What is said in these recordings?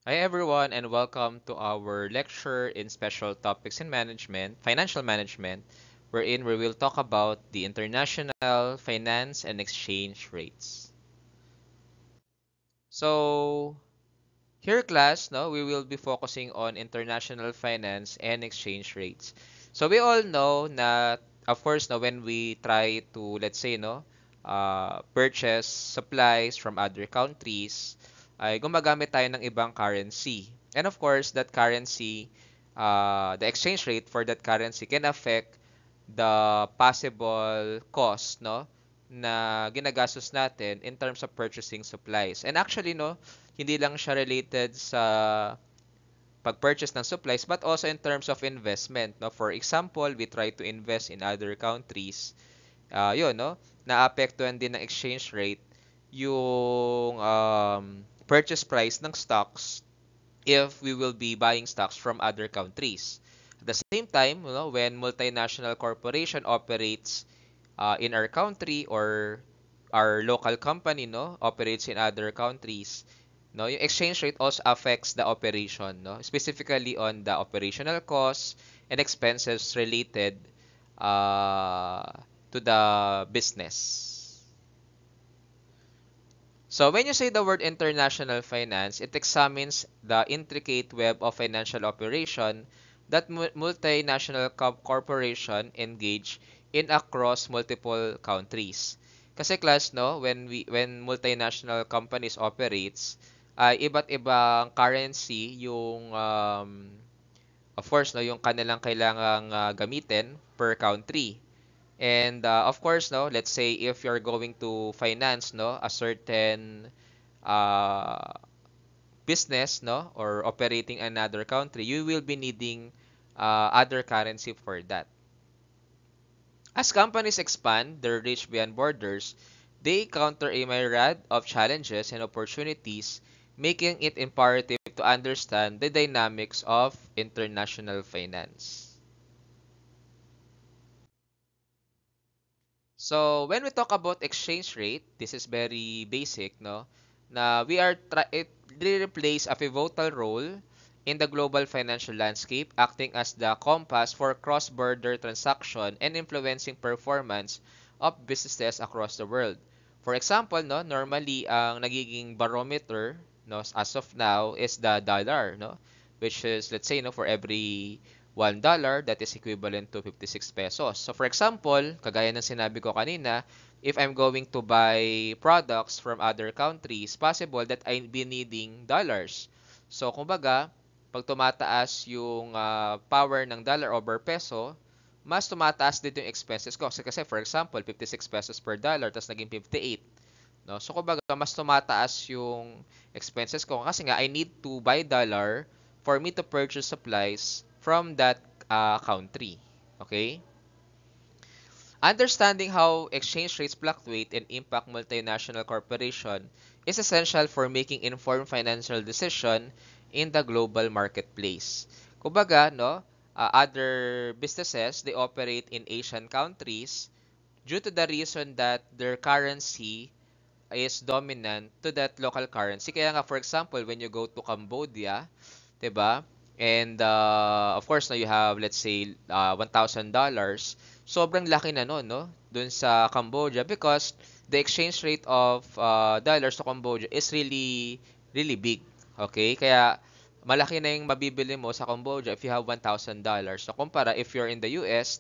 Hi everyone and welcome to our lecture in special topics in management, financial management, wherein we will talk about the international finance and exchange rates. So, here class, no, we will be focusing on international finance and exchange rates. So we all know na of course no when we try to let's say purchase supplies from other countries ay gumagamit tayo ng ibang currency. And of course that currency the exchange rate for that currency can affect the possible cost no na ginagastos natin in terms of purchasing supplies. And actually no, hindi lang siya related sa pag-purchase ng supplies but also in terms of investment no. For example, we try to invest in other countries. Yun no, naapektuhan din ng exchange rate yung purchase price ng stocks if we will be buying stocks from other countries. At the same time, when multinational corporation operates in our country or our local company no operates in other countries, no, yung exchange rate also affects the operation, no, specifically on the operational costs and expenses related uh, to the business. So when you say the word international finance, it examines the intricate web of financial operation that multinational corporation engage in across multiple countries. Kasi class, no, when multinational companies operates, ay iba't ibang currency yung of course no yung kanilang kailangang gamitin per country. And of course, no, let's say if you're going to finance, no, a certain uh, business, no, or operating another country, you will be needing other currency for that. As companies expand their reach beyond borders, they counter a myriad of challenges and opportunities, making it imperative to understand the dynamics of international finance. So, when we talk about exchange rate, this is very basic, no? Na it really plays a pivotal role in the global financial landscape, acting as the compass for cross-border transaction and influencing performance of businesses across the world. For example, no, normally ang nagiging barometer, no, as of now is the dollar, no, which is let's say no for every $1, that is equivalent to 56 pesos. So for example, kagaya ng sinabi ko kanina, if I'm going to buy products from other countries, possible that I'll be needing dollars. So kumbaga, pag tumataas yung power ng dollar over peso, mas tumataas din yung expenses ko. Kasi for example, 56 pesos per dollar, tapos naging 58. No? So kumbaga, mas tumataas yung expenses ko kasi nga I need to buy dollar for me to purchase supplies from that country. Okay? Understanding how exchange rates fluctuate and impact multinational corporation is essential for making informed financial decision in the global marketplace. Kumbaga, no, other businesses, they operate in Asian countries due to the reason that their currency is dominant to that local currency. Kaya nga, for example, when you go to Cambodia, 'di ba? And of course, no, you have let's say $1,000. Sobrang laki na no dun sa Cambodia because the exchange rate of dollars to Cambodia is really really big. Okay? Kaya malaki na yung mabibili mo sa Cambodia if you have $1,000. So kumpara if you're in the US,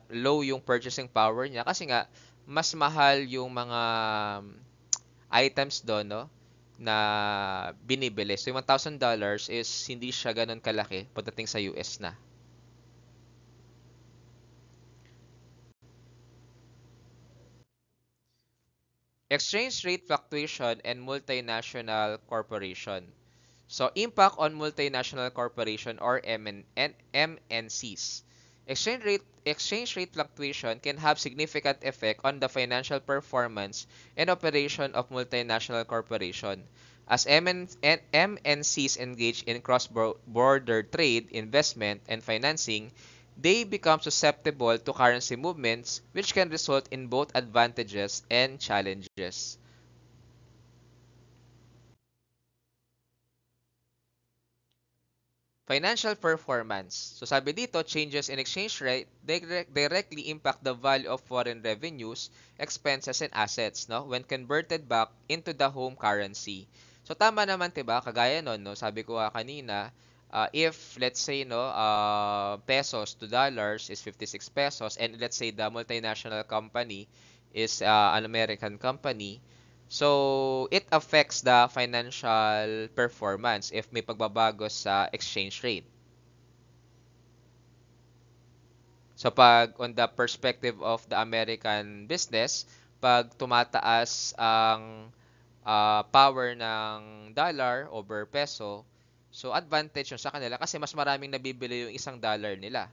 low yung purchasing power niya kasi nga mas mahal yung mga items doon, no, na binibili. So, yung $1,000 is hindi siya ganun kalaki pagdating sa US na. Exchange rate fluctuation and multinational corporation. So, impact on multinational corporation or MNCs. Exchange rate fluctuation can have significant effect on the financial performance and operation of multinational corporation. As MNCs engage in cross-border trade, investment, and financing, they become susceptible to currency movements which can result in both advantages and challenges. Financial performance. So sabi dito, changes in exchange rate directly impact the value of foreign revenues, expenses, and assets, no? When converted back into the home currency. So tama naman, 'di ba? Kagaya nun, no? Sabi ko kanina, if let's say no, pesos to dollars is 56 pesos, and let's say the multinational company is an American company, so, it affects the financial performance if may pagbabago sa exchange rate. So, pag on the perspective of the American business, pag tumataas ang power ng dollar over peso, so advantage yun sa kanila kasi mas maraming nabibili yung isang dollar nila.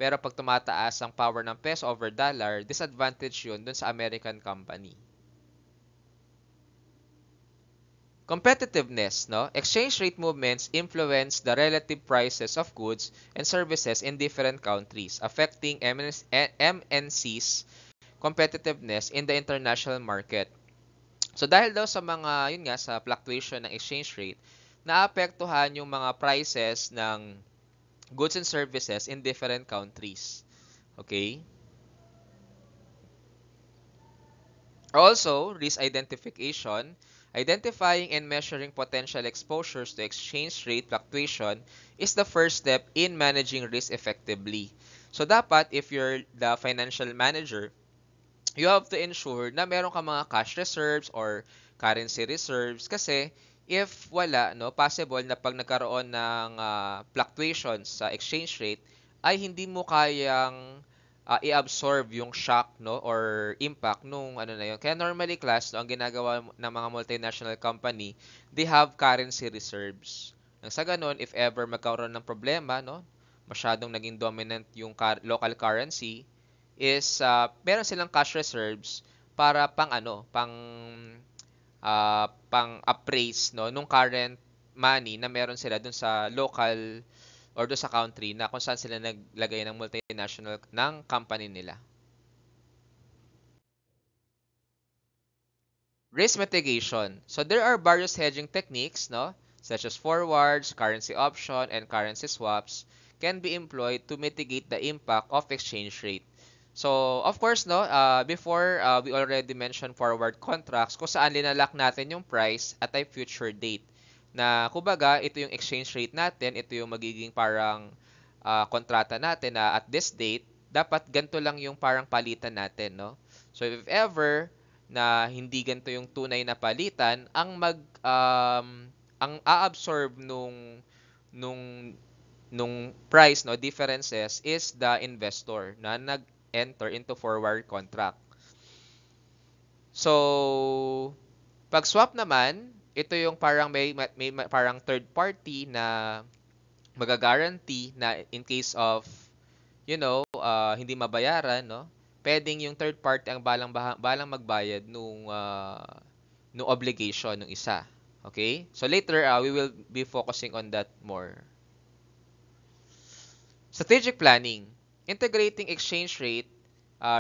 Pero pag tumataas ang power ng peso over dollar, disadvantage yun dun sa American company. Competitiveness, no? Exchange rate movements influence the relative prices of goods and services in different countries, affecting MNC's competitiveness in the international market. So dahil daw sa mga, yun nga, sa fluctuation ng exchange rate, naapektuhan yung mga prices ng goods and services in different countries. Okay? Also, risk identification, identifying and measuring potential exposures to exchange rate fluctuation is the first step in managing risk effectively. So dapat if you're the financial manager, you have to ensure na meron ka mga cash reserves or currency reserves kasi if wala, no, possible na pag nagkaroon ng fluctuations sa exchange rate ay hindi mo kayang i-absorb yung shock, no, or impact nung ano na yun. Kaya normally class, no, ang ginagawa ng mga multinational company, they have currency reserves. Nang sa ganun, if ever magkaroon ng problema, no, masyadong naging dominant yung local currency, is meron silang cash reserves para pang ano, pang appraise, no, nung current money na meron sila dun sa local or dun sa country na kung saan sila naglagay ng multinational ng company nila. Risk mitigation. So there are various hedging techniques, no, such as forwards, currency option, and currency swaps can be employed to mitigate the impact of exchange rate. So, of course, no, before we already mentioned forward contracts kung saan linalock natin yung price at a future date. Na kumbaga, ito yung exchange rate natin, ito yung magiging parang kontrata natin na at this date, dapat ganito lang yung parang palitan natin, no? So, if ever na hindi ganito yung tunay na palitan, ang a-absorb nung price, no, differences is the investor na nag-enter into forward contract. So, pag swap naman, ito yung parang may parang third party na magaguarantee na in case of, hindi mabayaran, no? Pwedeng yung third party ang balang magbayad nung obligation ng isa. Okay? So later, we will be focusing on that more. Strategic planning. Integrating exchange rate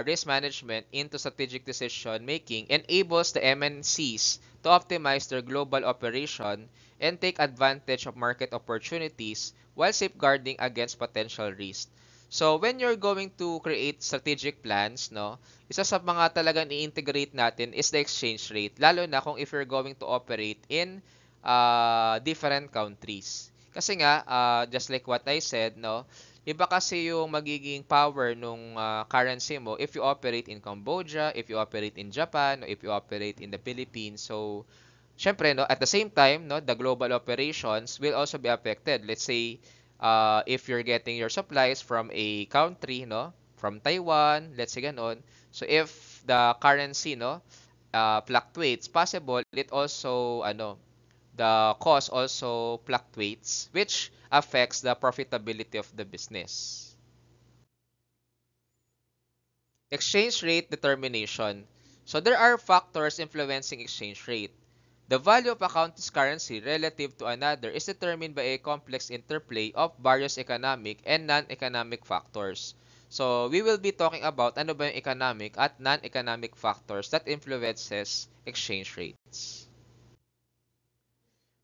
risk management into strategic decision making enables the MNCs to optimize their global operation and take advantage of market opportunities while safeguarding against potential risk. So when you're going to create strategic plans, no, isa sa mga talagang i-integrate natin is the exchange rate, lalo na kung if you're going to operate in different countries. Kasi nga, just like what I said, no, iba kasi yung magiging power nung currency mo if you operate in Cambodia, if you operate in Japan, or if you operate in the Philippines. So, syempre, no, at the same time, no, the global operations will also be affected. Let's say, if you're getting your supplies from a country, no, from Taiwan, let's say ganon. So, if the currency, no, fluctuates, possible it also, the cost also fluctuates, which affects the profitability of the business. Exchange rate determination. So there are factors influencing exchange rate. The value of a country's currency relative to another is determined by a complex interplay of various economic and non-economic factors. So we will be talking about ano ba yung economic at non-economic factors that influences exchange rates.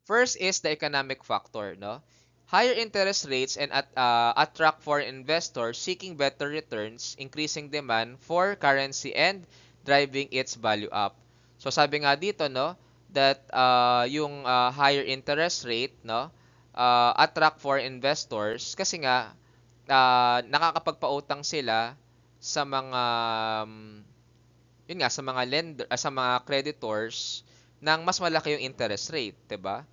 First is the economic factor, no? Higher interest rates and attract foreign investors seeking better returns, increasing demand for currency and driving its value up. So sabi nga dito no that yung higher interest rate no attract foreign investors kasi nga nakakapagpautang sila sa mga yun nga sa mga sa mga creditors ng mas malaki yung interest rate, 'di ba?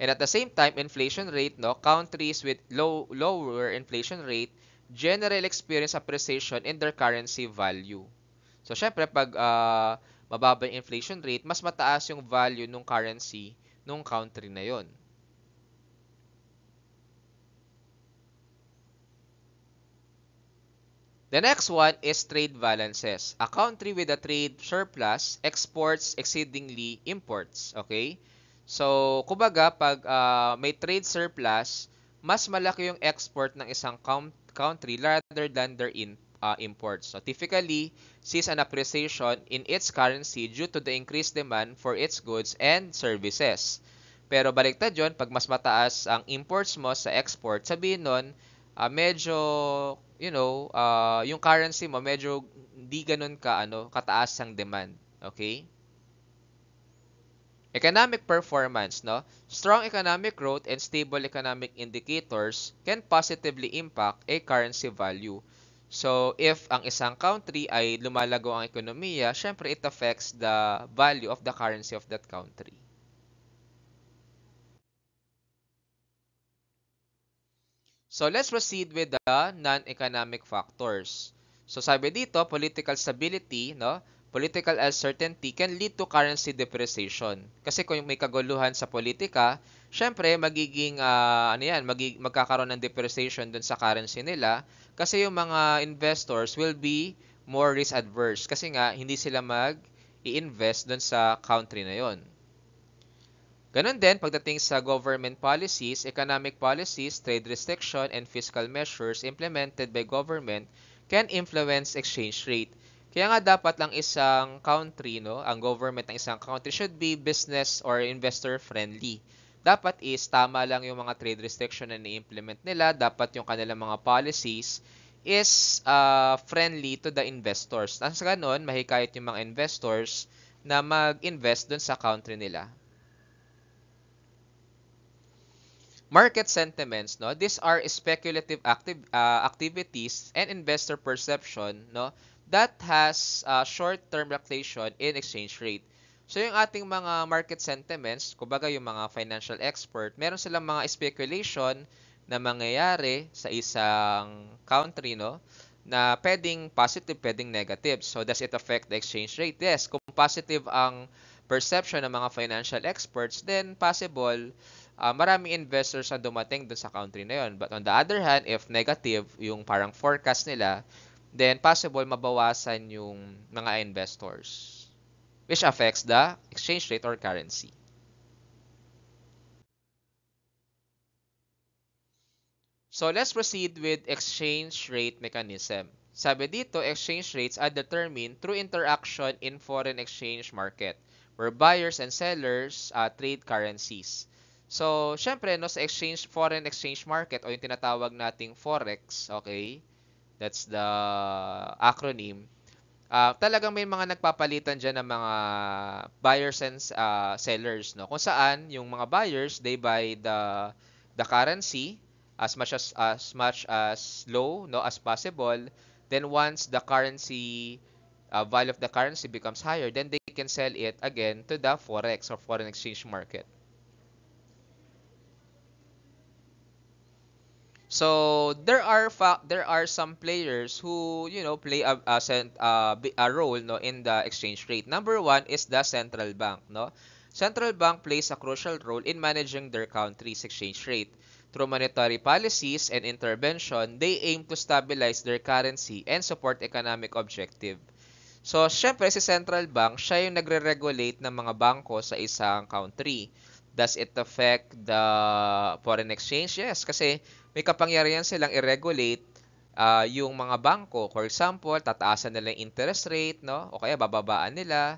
And at the same time, inflation rate, no, countries with lower inflation rate generally experience appreciation in their currency value. So syempre pag mababa yung inflation rate, mas mataas yung value ng currency nung country na yon. The next one is trade balances. A country with a trade surplus exports exceedingly imports. Okay? So, kumbaga, pag may trade surplus, mas malaki yung export ng isang country rather than their imports. So, typically, sees an appreciation in its currency due to the increased demand for its goods and services. Pero baliktad yun, pag mas mataas ang imports mo sa export, sabihin nun, medyo, yung currency mo, medyo di ganun kataas ang demand. Okay? Economic performance, no? Strong economic growth and stable economic indicators can positively impact a currency value. So, if ang isang country ay lumalago ang ekonomiya, syempre it affects the value of the currency of that country. So let's proceed with the non-economic factors. So sabi dito, political stability, no? Political uncertainty can lead to currency depreciation. Kasi kung may kaguluhan sa politika, syempre magiging magkakaroon ng depreciation dun sa currency nila kasi yung mga investors will be more risk adverse kasi nga hindi sila mag-i-invest dun sa country na yon. Ganon din pagdating sa government policies, economic policies, trade restriction, and fiscal measures implemented by government can influence exchange rate. Kaya nga dapat lang isang country, no, ang government ng isang country should be business or investor friendly. Dapat is tama lang yung mga trade restriction na ni-implement nila. Dapat yung kanilang mga policies is friendly to the investors. Nang sa ganon, mahikayat yung mga investors na mag-invest dun sa country nila. Market sentiments, no? These are speculative activities and investor perception, no? That has short-term fluctuation in exchange rate. So yung ating mga market sentiments, kumbaga yung mga financial expert, meron silang mga speculation na mangyayari sa isang country, no? Na pwedeng positive, pwedeng negative. So does it affect the exchange rate? Yes, kung positive ang perception ng mga financial experts, then possible maraming investors ang dumating dun sa country na yon. But on the other hand, if negative yung parang forecast nila, then possible mabawasan yung mga investors, which affects the exchange rate or currency. So let's proceed with exchange rate mechanism. Sabi dito, exchange rates are determined through interaction in foreign exchange market where buyers and sellers trade currencies. So, syempre, no, sa foreign exchange market o yung tinatawag nating forex, okay, that's the acronym, talagang may mga nagpapalitan dyan ng mga buyers and sellers, no? Kung saan, yung mga buyers, they buy the currency as low, no, as possible. Then once the currency value of the currency becomes higher, then they can sell it again to the forex or foreign exchange market. So there are some players who play a role no in the exchange rate. Number one is the central bank, no. Central bank plays a crucial role in managing their country's exchange rate. Through monetary policies and intervention, they aim to stabilize their currency and support economic objective. So, syempre si central bank, siya yung nagre-regulate ng mga bangko sa isang country. Does it affect the foreign exchange? Yes, kasi may kapangyarihan silang i-regulate yung mga bangko. For example, tataasan nila yung interest rate, no? O kaya bababaan nila.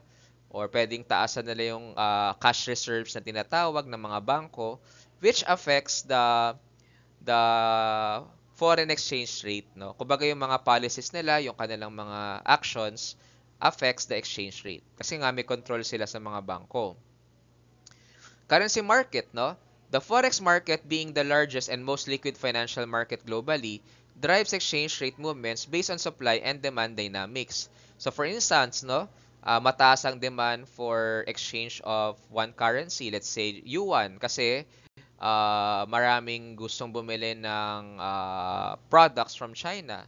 Or pwedeng taasan nila yung cash reserves na tinatawag ng mga bangko, which affects the foreign exchange rate, no? Kumbaga yung mga policies nila, yung kanilang mga actions affects the exchange rate. Kasi nga may control sila sa mga bangko. Currency market, no? The forex market, being the largest and most liquid financial market globally, drives exchange rate movements based on supply and demand dynamics. So for instance, no, mataas ang demand for exchange of one currency, let's say yuan, kasi maraming gustong bumili ng products from China.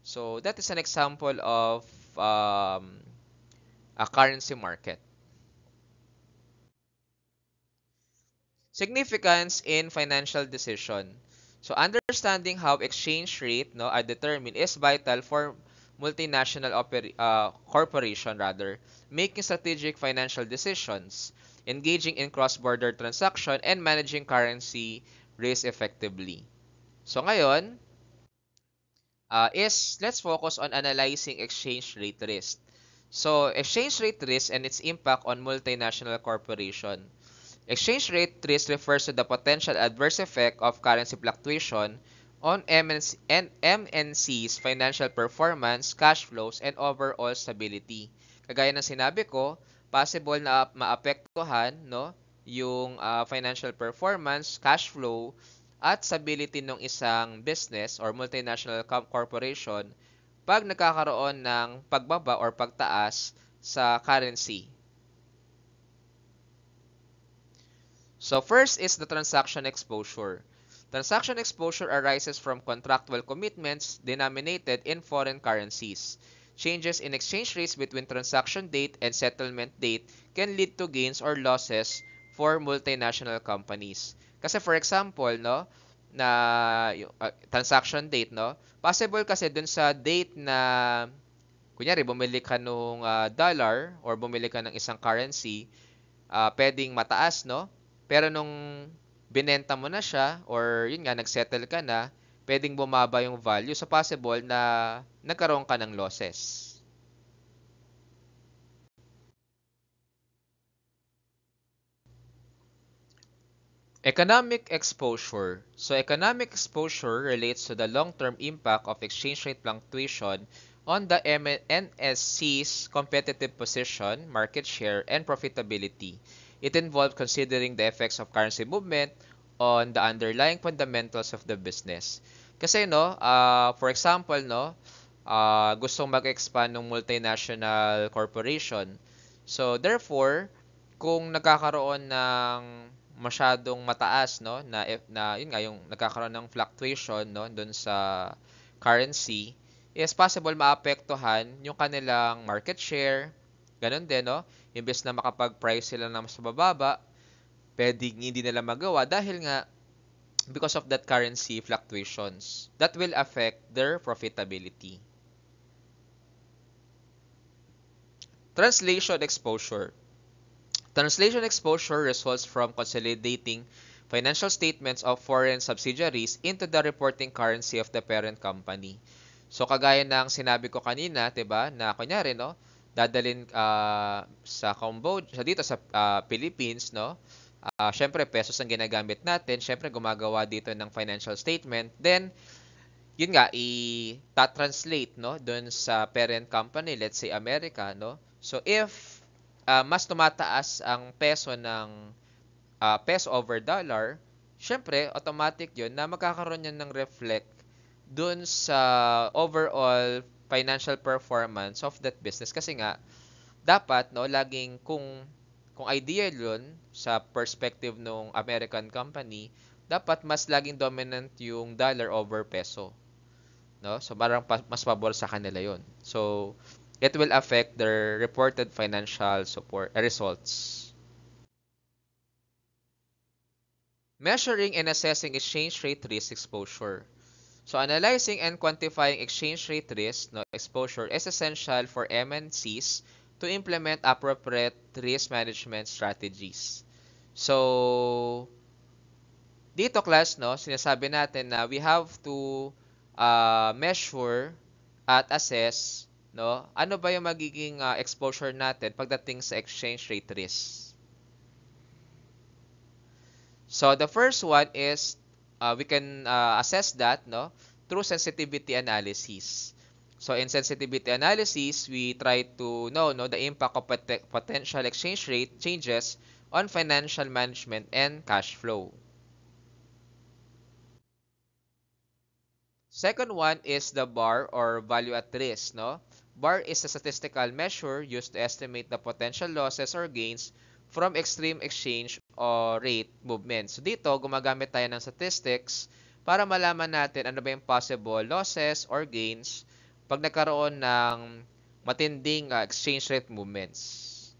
So that is an example of a currency market. Significance in financial decision. So understanding how exchange rate, no, are determined is vital for multinational corporation rather making strategic financial decisions, engaging in cross-border transaction and managing currency risk effectively. So ngayon, let's focus on analyzing exchange rate risk. So exchange rate risk and its impact on multinational corporation. Exchange rate risk refers to the potential adverse effect of currency fluctuation on MNC's financial performance, cash flows, and overall stability. Kagaya ng sinabi ko, possible na maapektuhan, no, yung financial performance, cash flow, at stability ng isang business or multinational corporation pag nagkakaroon ng pagbaba or pagtaas sa currency. So first is the transaction exposure. Transaction exposure arises from contractual commitments denominated in foreign currencies. Changes in exchange rates between transaction date and settlement date can lead to gains or losses for multinational companies. Kasi for example, no, na yung, transaction date, no, possible kasi dun sa date na kunyari bumili ka nung dollar or bumili ka ng isang currency, pwedeng mataas, no? Pero nung binenta mo na siya or yun nga nagsettle ka na, pwedeng bumaba yung value. So possible na nagkaroon ka ng losses. Economic exposure. So economic exposure relates to the long-term impact of exchange rate fluctuation on the NSC's competitive position, market share, and profitability. It involves considering the effects of currency movement on the underlying fundamentals of the business. Kasi no, for example, no, gustong mag-expand ng multinational corporation. So therefore, kung nagkakaroon ng masyadong mataas, no, na yun nga yung nagkakaroon ng fluctuation, no, doon sa currency, is possible maapektuhan yung kanilang market share. Ganun din, no, imbes na makapag-price sila ng mas mababa, pwedeng hindi nila magawa dahil nga because of that currency fluctuations that will affect their profitability. Translation exposure. Translation exposure results from consolidating financial statements of foreign subsidiaries into the reporting currency of the parent company. So kagaya ng sinabi ko kanina, 'di ba, na kunyari no, dadalhin sa Cambodia, dito sa Philippines, no? Syempre pesos ang ginagamit natin, syempre gumagawa dito ng financial statement. Then yun nga i-translate no doon sa parent company, let's say America, no? So if mas tumataas ang peso ng peso over dollar, syempre automatic yun na magkakaroon yan ng reflect doon sa overall financial performance of that business kasi nga dapat no laging kung ideal yun sa perspective ng American company, dapat mas laging dominant yung dollar over peso. No? So parang mas pabor sa kanila 'yon. So it will affect their reported financial results. Measuring and assessing exchange rate risk exposure. So analyzing and quantifying exchange rate risk no exposure is essential for MNCs to implement appropriate risk management strategies. So dito class no, sinasabi natin na we have to measure at assess no, ano ba yung magiging exposure natin pagdating sa exchange rate risk. So the first one is we can assess that, no, through sensitivity analysis. So in sensitivity analysis, we try to know, no, the impact of potential exchange rate changes on financial management and cash flow. Second one is the bar or value at risk, no? Bar is a statistical measure used to estimate the potential losses or gains from extreme exchange or rate movements. So dito, gumagamit tayo ng statistics para malaman natin ano ba yung possible losses or gains pag nagkaroon ng matinding exchange rate movements.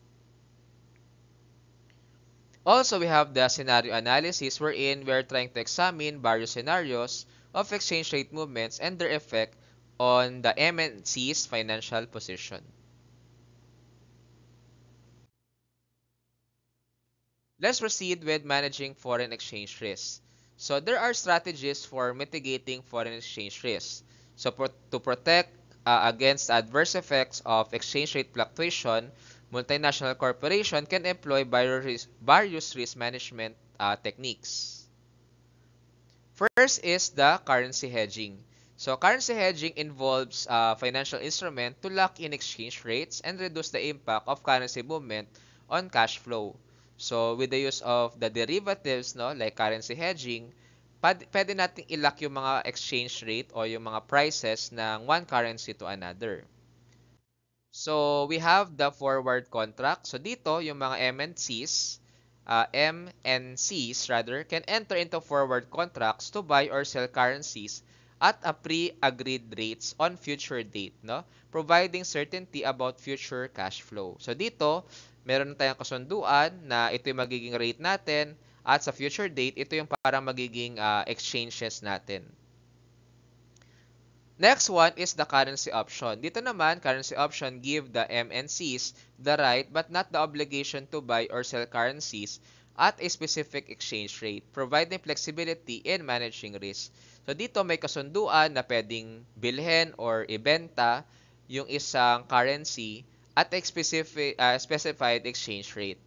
Also, we have the scenario analysis wherein we are trying to examine various scenarios of exchange rate movements and their effect on the MNC's financial position. Let's proceed with managing foreign exchange risks. So there are strategies for mitigating foreign exchange risks. So to protect against adverse effects of exchange rate fluctuation, multinational corporation can employ various risk management techniques. First is the currency hedging. So currency hedging involves financial instrument to lock in exchange rates and reduce the impact of currency movement on cash flow. So with the use of the derivatives, no, like currency hedging, pwede nating ilock yung mga exchange rate o yung mga prices ng one currency to another. So we have the forward contract. So dito yung mga MNCs rather, can enter into forward contracts to buy or sell currencies at a pre-agreed rates on future date, no? Providing certainty about future cash flow. So dito, meron tayong kasunduan na ito yung magiging rate natin at sa future date, ito yung parang magiging exchanges natin. Next one is the currency option. Dito naman, currency option give the MNCs the right but not the obligation to buy or sell currencies at a specific exchange rate, providing flexibility in managing risk. So dito may kasunduan na pwedeng bilhin or ibenta yung isang currency at a specified exchange rate.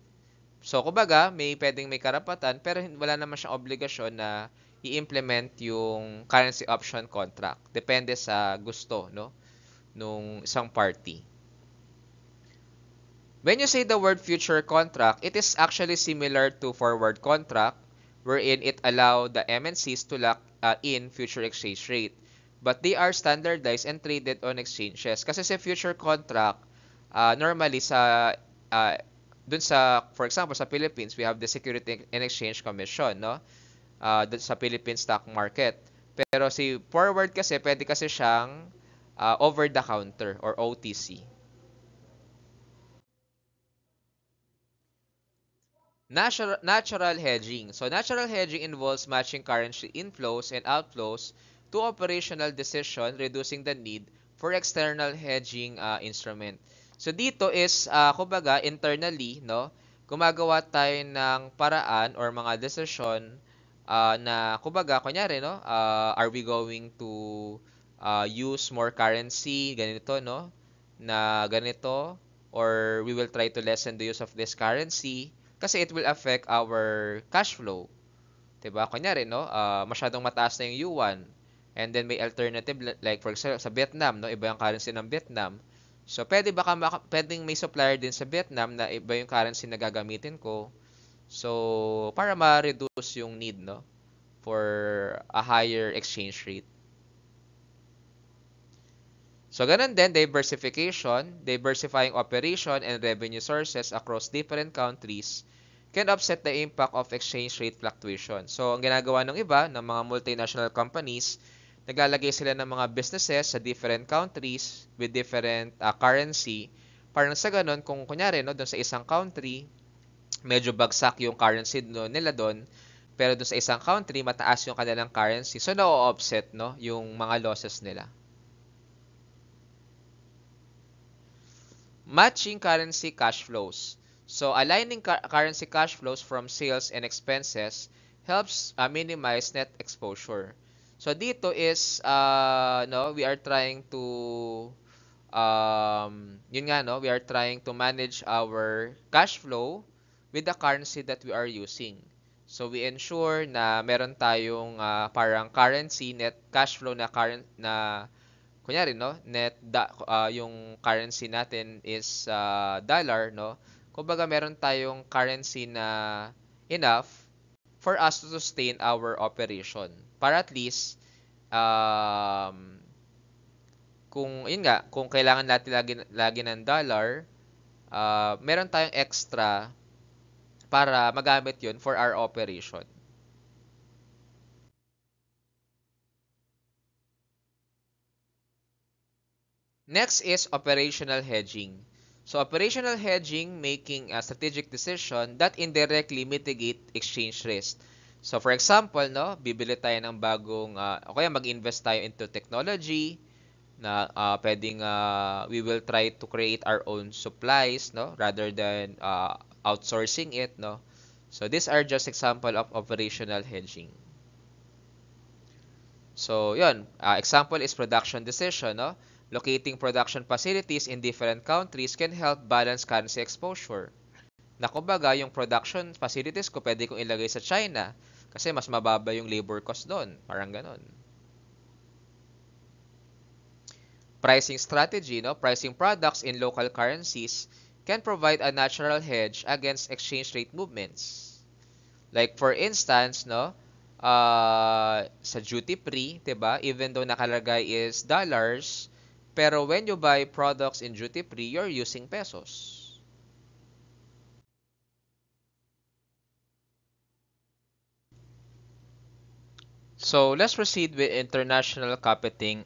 So kumbaga, may karapatan pero wala naman siyang obligasyon na i-implement yung currency option contract. Depende sa gusto, no, nung isang party. When you say the word future contract, it is actually similar to forward contract wherein it allow the MNCs to lock in future exchange rate. But they are standardized and traded on exchanges. Kasi sa future contract, normally dun sa, for example, sa Philippines, we have the Security and Exchange Commission, no? Sa Philippine stock market. Pero si forward kasi, pwede kasi siyang over the counter or OTC. Natural hedging. So natural hedging involves matching currency inflows and outflows to operational decision, reducing the need for external hedging instrument. So dito is kumbaga internally, no, gumagawa tayo ng paraan or mga decision na kumbaga kunyari, no, are we going to use more currency ganito, no, na ganito, or we will try to lessen the use of this currency kasi it will affect our cash flow. 'Di ba? Kunyari, no, masyadong mataas na yung yuan and then may alternative like for example sa Vietnam, no, iba yung currency ng Vietnam. So pwedeng may supplier din sa Vietnam na iba yung currency na gagamitin ko. So para ma-reduce yung need, no, for a higher exchange rate. So, ganun din, diversifying operation and revenue sources across different countries can offset the impact of exchange rate fluctuation. So, ang ginagawa ng iba, ng mga multinational companies, naglalagay sila ng mga businesses sa different countries with different currency. Parang sa ganun, kung kunyari, no, doon sa isang country, medyo bagsak yung currency nila doon, pero doon sa isang country, mataas yung kanilang currency. So, na-offset, no, yung mga losses nila. Matching currency cash flows. So, aligning currency cash flows from sales and expenses helps minimize net exposure. So, dito is, no, we are trying to, yun nga, no, we are trying to manage our cash flow with the currency that we are using. So we ensure na meron tayong parang currency net cash flow na current na kunyari no yung currency natin is dollar no. Kumbaga meron tayong currency na enough for us to sustain our operation. Para at least um, kung yun nga, kung kailangan natin lagi ng dollar, meron tayong extra para magamit yun for our operation. Next is operational hedging. So operational hedging, making a strategic decision that indirectly mitigate exchange risk. So for example, no, bibili tayo ng bagong o kaya mag-invest tayo into technology na pwedeng we will try to create our own supplies, no, rather than outsourcing it, no. So these are just example of operational hedging. So, yun. Example is production decision, no? Locating production facilities in different countries can help balance currency exposure. Na kumbaga, yung production facilities ko pwede kong ilagay sa China kasi mas mababa yung labor cost doon. Parang ganon. Pricing strategy, no? Pricing products in local currencies can provide a natural hedge against exchange rate movements. Like for instance, no, sa duty free, 'di ba? Even though nakalagay is dollars, pero when you buy products in duty free, you're using pesos. So, let's proceed with international capital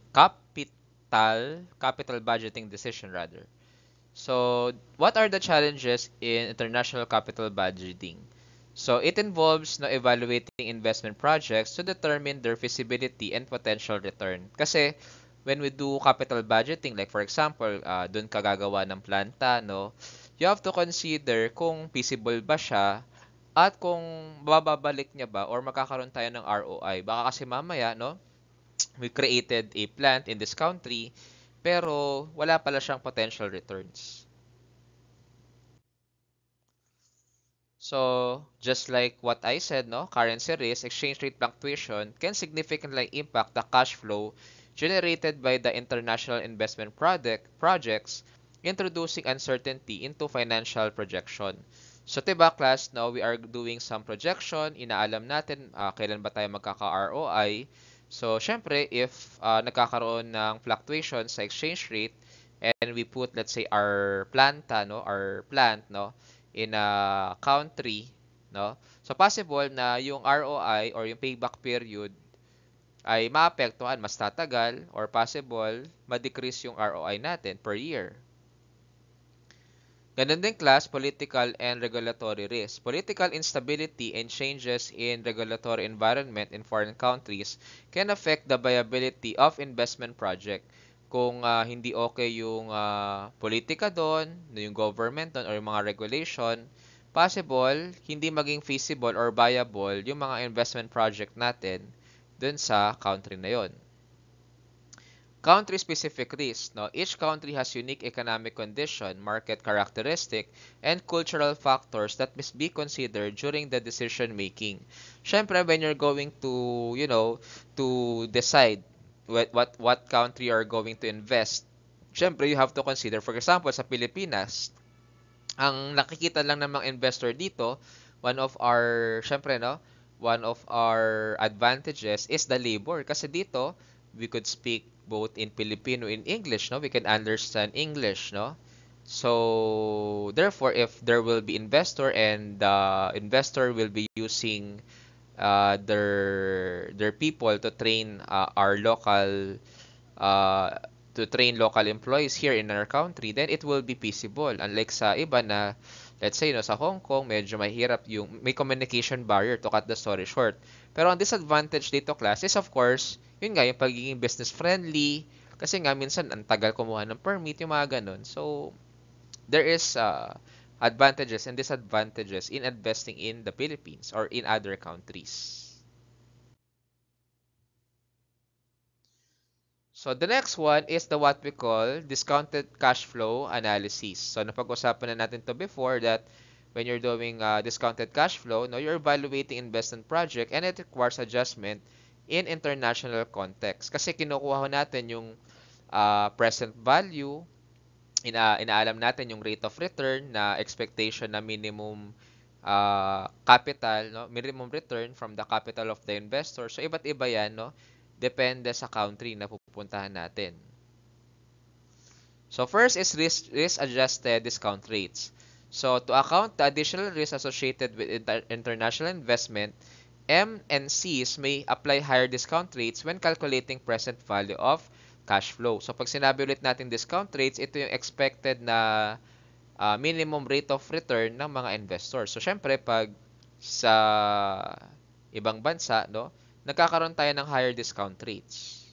budgeting decision rather. So, what are the challenges in international capital budgeting? So, it involves no, evaluating investment projects to determine their feasibility and potential return. Kasi, when we do capital budgeting, like for example, dun ka gagawa ng planta, no, you have to consider kung feasible ba siya at kung bababalik niya ba or magkakaroon tayo ng ROI. Baka kasi mamaya, no, we created a plant in this country, pero wala pala siyang potential returns. So, just like what I said, no, currency risk, exchange rate fluctuation can significantly impact the cash flow generated by the international investment projects, introducing uncertainty into financial projection. So, diba class, now we are doing some projection, inaalam natin kailan ba tayo magkaka-ROI. So, syempre, if nagkakaroon ng fluctuation sa exchange rate and we put, let's say, our plant, no, in a country, no? So possible na yung ROI or yung payback period ay maapektuhan, mas tatagal or possible ma-decrease yung ROI natin per year. Ganun din class, political and regulatory risk. Political instability and changes in regulatory environment in foreign countries can affect the viability of investment project. Kung hindi okay yung politika doon, yung government doon, or yung mga regulation, possible hindi maging feasible or viable yung mga investment project natin doon sa country na yon. Country-specific risks. No? Each country has unique economic condition, market characteristic, and cultural factors that must be considered during the decision making. Syempre, when you're going to, to decide what country you're going to invest, syempre, you have to consider, for example, sa Pilipinas, ang nakikita lang ng mga investor dito, syempre, no, one of our advantages is the labor. Kasi dito, we could speak both in Filipino and English, no? We can understand English, no? So, therefore, if there will be investor and the investor will be using their people to train our local uh, to train local employees here in our country, then it will be feasible. Unlike sa iba na, let's say, no, sa Hong Kong, medyo mahirap may communication barrier to cut the story short. Pero ang disadvantage dito, class, is of course, yun nga, yung pagiging business friendly, kasi nga, minsan, ang tagal kumuha ng permit, yung mga ganun. So, there is advantages and disadvantages in investing in the Philippines or in other countries. So the next one is the what we call discounted cash flow analysis. So napag-usapan na natin to before that when you're doing discounted cash flow, no, you're evaluating investment project and it requires adjustment in international context. Kasi kinukuha natin yung present value, inaalam natin yung rate of return na expectation na minimum capital, no? Minimum return from the capital of the investor. So, iba't iba yan, no? Depende sa country na pupuntahan natin. So, first is risk-adjusted discount rates. So, to account the additional risk associated with international investment, MNCs may apply higher discount rates when calculating present value of cash flow. So, pag sinabi ulit natin discount rates, ito yung expected na minimum rate of return ng mga investors. So, syempre, pag sa ibang bansa, no, nagkakaroon tayo ng higher discount rates.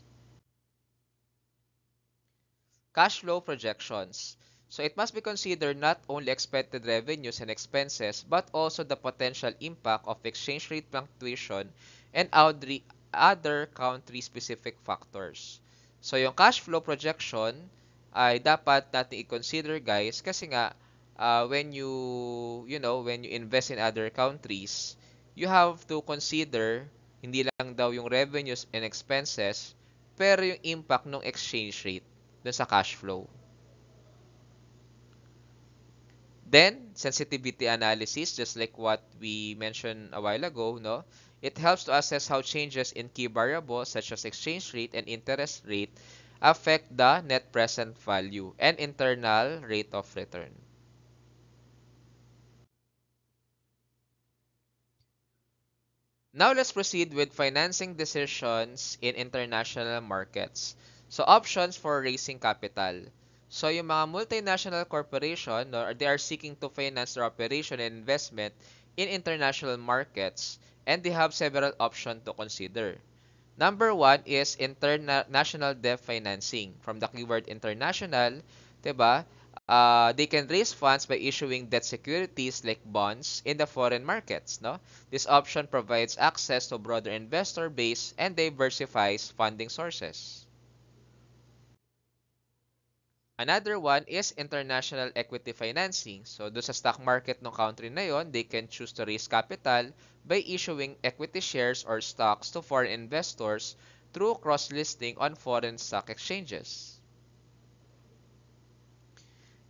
Cash flow projections. So, it must be considered not only expected revenues and expenses, but also the potential impact of exchange rate fluctuation and other country-specific factors. So, yung cash flow projection ay dapat natin i-consider, guys, kasi nga when when you invest in other countries, you have to consider hindi lang daw yung revenues and expenses, pero yung impact ng exchange rate dun sa cash flow. Then, sensitivity analysis, just like what we mentioned a while ago, no? It helps to assess how changes in key variables such as exchange rate and interest rate affect the net present value and internal rate of return. Now, let's proceed with financing decisions in international markets. So, options for raising capital. So, yung mga multinational corporation, no, they are seeking to finance their operation and investment in international markets, and they have several options to consider. Number one is international debt financing. From the keyword international, diba? They can raise funds by issuing debt securities like bonds in the foreign markets. No, this option provides access to a broader investor base and diversifies funding sources. Another one is international equity financing. So, do sa stock market ng country na yon, they can choose to raise capital by issuing equity shares or stocks to foreign investors through cross-listing on foreign stock exchanges.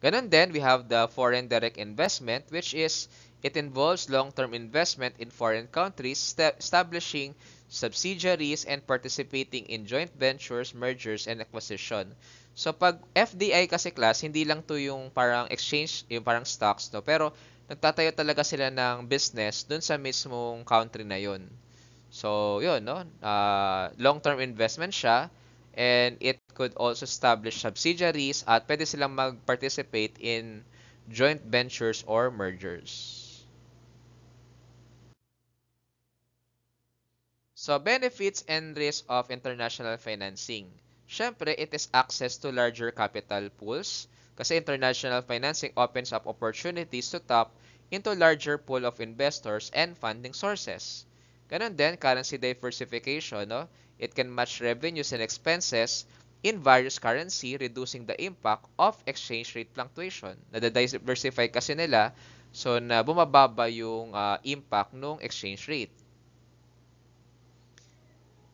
Ganon din, we have the foreign direct investment, which is it involves long-term investment in foreign countries, establishing subsidiaries and participating in joint ventures, mergers, and acquisition. So, pag FDI kasi class, hindi lang to yung parang exchange, yung parang stocks, no? Pero, nagtatayo talaga sila ng business dun sa mismong country na yun. So, yun, no? Long-term investment siya, and it could also establish subsidiaries at pwede silang mag-participate in joint ventures or mergers. So, benefits and risks of international financing. Siyempre, it is access to larger capital pools kasi international financing opens up opportunities to tap into larger pool of investors and funding sources. Ganon din, currency diversification, no? It can match revenues and expenses in various currency, reducing the impact of exchange rate fluctuation. Nada-diversify kasi nila, so na bumababa yung impact ng exchange rate.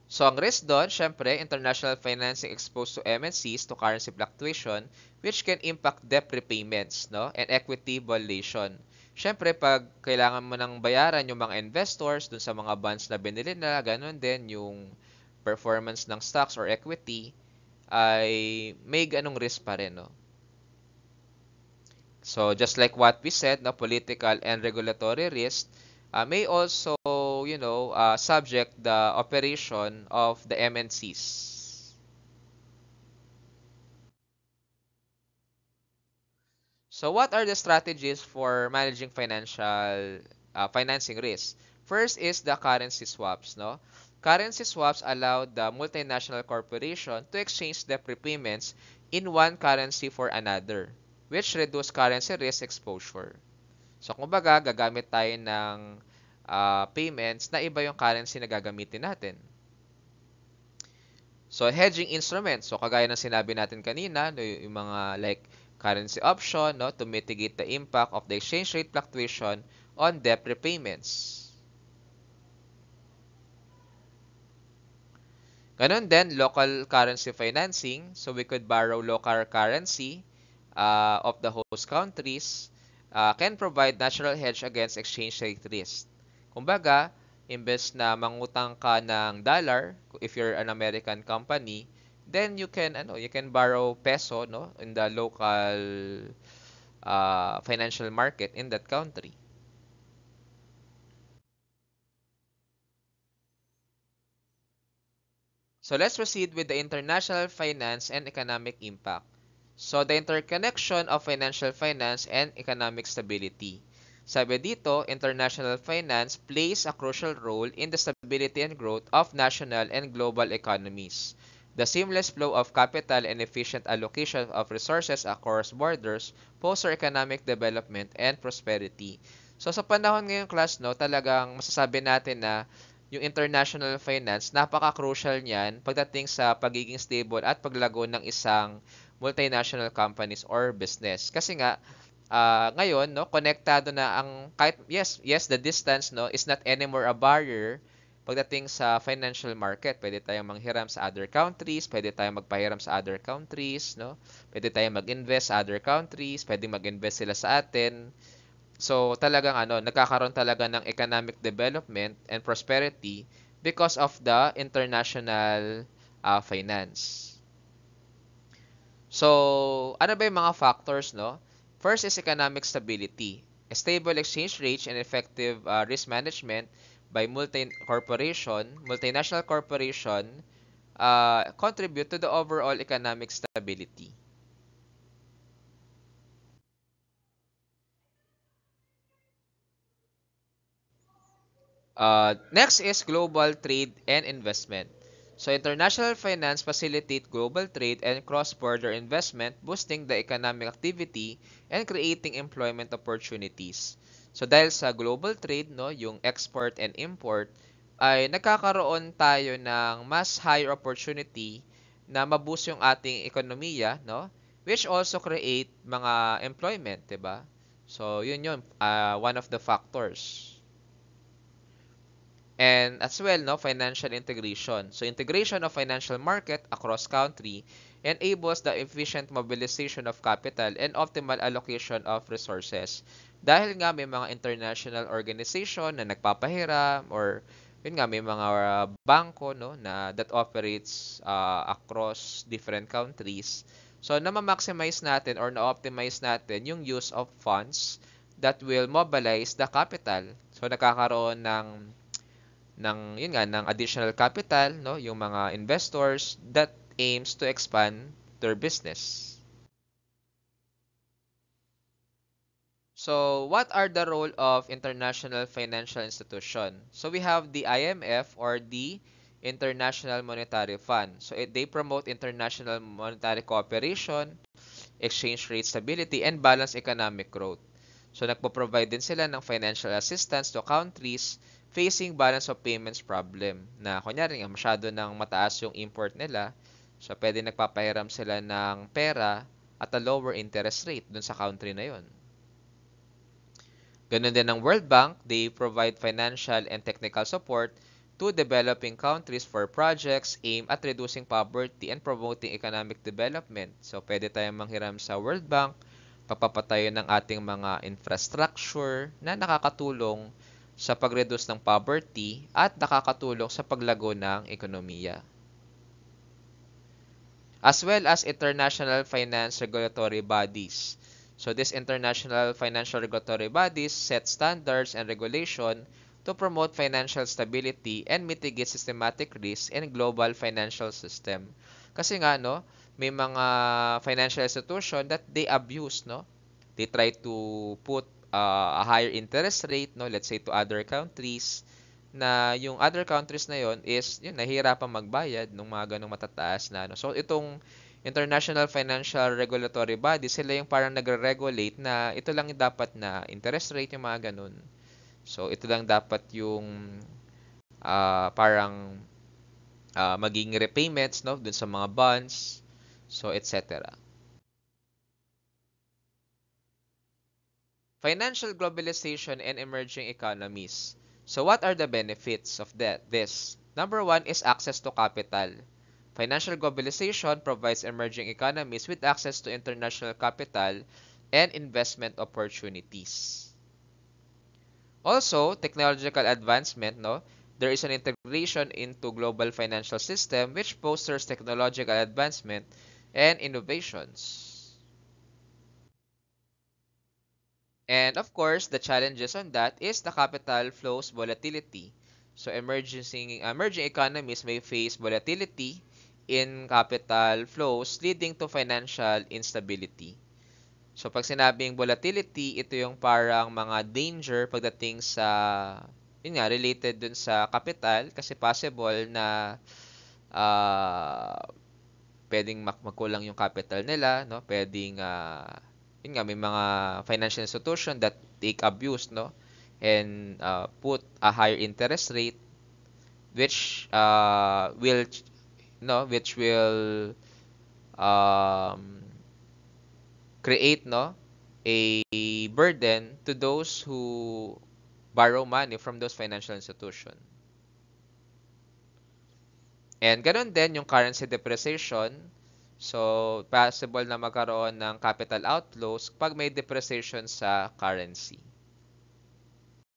So, ang risk doon, syempre, international financing exposed to MNCs to currency fluctuation which can impact debt repayments, no? And equity valuation. Syempre, pag kailangan mo nang bayaran yung mga investors dun sa mga bonds na binili nila, ganun din yung performance ng stocks or equity ay may ganong risk pa rin, no? So, just like what we said, no, political and regulatory risk may also, subject the operation of the MNCs. So, what are the strategies for managing financing risk? First is the currency swaps, no? Currency swaps allow the multinational corporation to exchange their prepayments in one currency for another, which reduce currency risk exposure. So, kumbaga, gagamit tayo ng payments na iba yung currency na gagamitin natin. So, hedging instruments. So, kagaya ng sinabi natin kanina, yung mga like currency option, no, to mitigate the impact of the exchange rate fluctuation on debt repayments. Ganon din, local currency financing. So we could borrow local currency of the host countries, can provide natural hedge against exchange rate risk. Kumbaga, imbes na mangutang ka ng dollar, if you're an American company, then you can borrow peso, no, in the local financial market in that country. So let's proceed with the international finance and economic impact. So the interconnection of financial finance and economic stability. Sabi dito, international finance plays a crucial role in the stability and growth of national and global economies. The seamless flow of capital and efficient allocation of resources across borders foster economic development and prosperity. So sa panahon ngayong class, no, talagang masasabi natin na yung international finance, napaka-crucial niyan pagdating sa pagiging stable at paglago ng isang multinational companies or business. Kasi nga, ngayon, no, konektado na ang, kahit, yes, the distance, no, is not anymore a barrier pagdating sa financial market. Pwede tayong manghiram sa other countries, pwede tayong magpahiram sa other countries, no? Pwede tayong mag-invest sa other countries, pwede mag-invest sila sa atin. So, talagang nagkakaroon talaga ng economic development and prosperity because of the international finance. So, ano ba yung mga factors, no? First is economic stability. A stable exchange rate and effective risk management by multinational corporation contribute to the overall economic stability. Next is global trade and investment. So international finance facilitate global trade and cross-border investment, boosting the economic activity and creating employment opportunities. So dahil sa global trade, no, yung export and import, ay nagkakaroon tayo ng mas higher opportunity na maboost yung ating ekonomiya, no, which also create mga employment, 'di ba? So yun one of the factors. And as well, no, financial integration. So integration of financial market across country enables the efficient mobilization of capital and optimal allocation of resources. Dahil nga may mga international organization na nagpapahiram or yun nga may mga bangko, no, na that operates across different countries. So na-maximize natin or na-optimize natin yung use of funds that will mobilize the capital. So nakakaroon ng additional capital, no, yung mga investors that aims to expand their business. So, what are the role of international financial institution? So, we have the IMF or the International Monetary Fund. So, they promote international monetary cooperation, exchange rate stability, and balanced economic growth. So, nagpo-provide din sila ng financial assistance to countries facing balance of payments problem. Na, kunyari nga, masyado nang mataas yung import nila. So, pwede nagpapahiram sila ng pera at a lower interest rate dun sa country na yon. Ganun din ang World Bank, they provide financial and technical support to developing countries for projects aimed at reducing poverty and promoting economic development. So, pwede tayong manghiram sa World Bank, pagpapatayo ng ating mga infrastructure na nakakatulong sa pag-reduce ng poverty at nakakatulong sa paglago ng ekonomiya. As well as international finance regulatory bodies. So these international financial regulatory bodies set standards and regulation to promote financial stability and mitigate systematic risk in global financial system. Kasi nga, no, may mga financial institution that they abuse, no? They try to put a higher interest rate, no, let's say to other countries, na yung other countries na yon is yun nahihirapan magbayad ng mga ganong matataas na ano. So itong International Financial Regulatory Body, sila yung parang nagre-regulate na ito lang yung dapat na interest rate yung mga ganun. So ito lang dapat yung parang maging repayments, no, dun sa mga bonds, so etc. Financial globalization and emerging economies. So what are the benefits of this? Number one is access to capital. Financial globalization provides emerging economies with access to international capital and investment opportunities. Also, technological advancement, no? There is an integration into global financial system which fosters technological advancement and innovations. And of course, the challenges on that is the capital flows volatility. So emerging economies may face volatility in capital flows leading to financial instability. So pag sinabing volatility, ito yung parang mga danger pagdating sa yun nga related dun sa capital kasi possible na ah pwedeng magkulang yung capital nila, no? Pwedeng yun nga may mga financial institution that take abuse, no? And put a higher interest rate which will no which will um, create no a burden to those who borrow money from those financial institution. And ganoon din yung currency depreciation. So, possible na magkaroon ng capital outflows pag may depreciation sa currency.